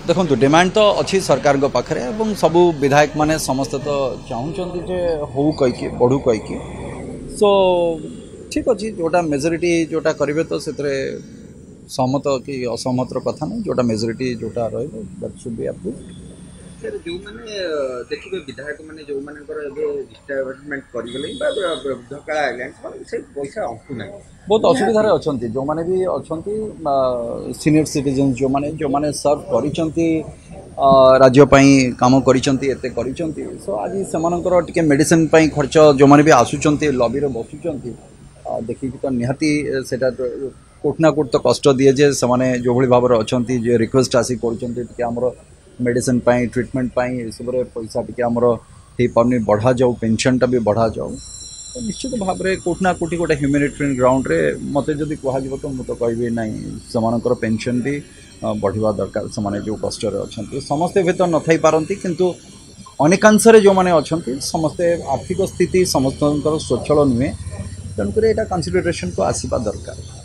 देखो डिमांड तो अच्छी सरकार पाखे सबू विधायक माने समस्ते तो चाहूँगी जे हो कहीकि बढ़ू कहीकि सो ठीक अच्छे जोटा मेजोरिटी जोटा करेंगे तो से सहमत कि असहमत कथा नहीं जोटा मेजोरिटी जोटा रही सर जो मैंने देखिए विधायक मैंने जो मानकर रिटायरमेंट करगले वृद्धकाल आइलानी से पैसा अंकुना बहुत असुविधा अच्छा जो मैंने भी अच्छा सीनियर सिटीजन जो मैंने सर्व कर राज्यपाई कम कर सो आज से मेडिसिन खर्च जो मैंने भी आसुँच लबी बसुँच देखिए तो निहाती से कोट कोट तो कष्ट दिए जे से जो भाई भाव अच्छा रिक्वेस्ट आसी कर मेडिसिन ट्रिटमेंट सब पैसा टी आमर हो पारनी बढ़ा जाऊ पेंशन टा भी बढ़ा जाऊ तो निश्चित भाव में कोटना कोटी गोटे ह्यूमैनिटेरियन ग्राउंड रे मत जदि कह तो मुझे कहबी ना से पेंशन भी बढ़िया दरकार से जो कष्ट अच्छा समस्ते भी तो न थी पारती किंतु अनेकांश जो मैंने अच्छा समस्ते आर्थिक स्थिति समस्त स्वच्छल नुहे तेणुक यहाँ कनसीडरेशन को आसवा दरकार।